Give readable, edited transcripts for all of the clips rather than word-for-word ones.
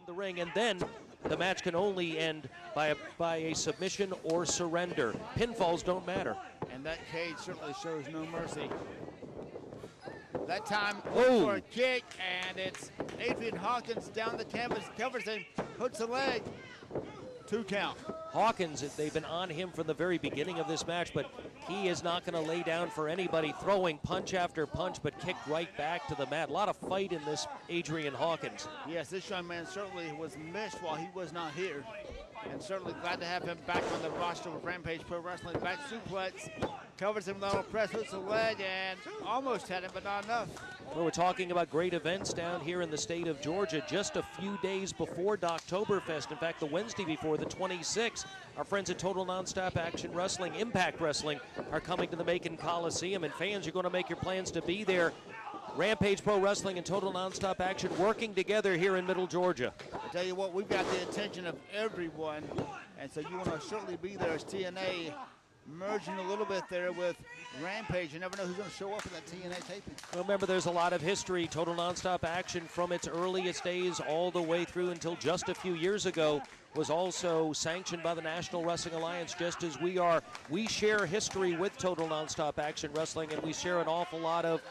the ring, and then the match can only end by a submission or surrender. Pinfalls don't matter. And that cage certainly shows no mercy. That time Oh. for a kick, and it's Adryan Hawkins down the canvas, covers him, hooks a leg. 2 count. Hawkins, they've been on him from the very beginning of this match, but he is not going to lay down for anybody, throwing punch after punch, but kicked right back to the mat. A lot of fight in this Adryan Hawkins. Yes, this young man certainly was missed while he was not here. And certainly glad to have him back on the roster with Rampage Pro Wrestling. Back suplex, covers him lateral press, hooks a leg, and almost had him, but not enough. Well, we're talking about great events down here in the state of Georgia just a few days before Doktoberfest. In fact, the Wednesday before, the 26th, our friends at Total Nonstop Action Wrestling, Impact Wrestling, are coming to the Macon Coliseum, and fans, you're going to make your plans to be there. Rampage Pro Wrestling and Total Nonstop Action working together here in Middle Georgia. I tell you what, we've got the attention of everyone, and so you want to certainly be there as TNA merging a little bit there with Rampage. You never know who's going to show up in that TNA taping. Well, remember, there's a lot of history. Total Nonstop Action from its earliest days all the way through until just a few years ago was also sanctioned by the National Wrestling Alliance, just as we are. We share history with Total Nonstop Action Wrestling, and we share an awful lot of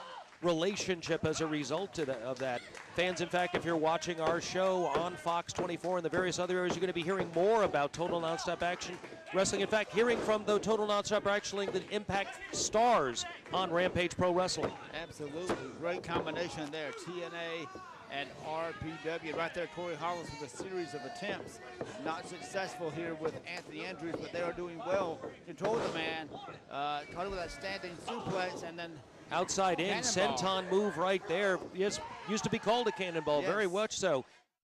relationship as a result of that. Fans, in fact, if you're watching our show on Fox 24 and the various other areas, you're going to be hearing more about Total Nonstop Action Wrestling. In fact, hearing from the Total Nonstop Wrestling, the Impact stars on Rampage Pro Wrestling. Absolutely. Great combination there. TNA and RPW. Right there, Corey Hollis with a series of attempts. Not successful here with Anthony Andrews, but they are doing well. Control the man. Caught him with that standing suplex, and then outside in, cannonball. senton move right there. Yes, used to be called a cannonball, Yes. very much so.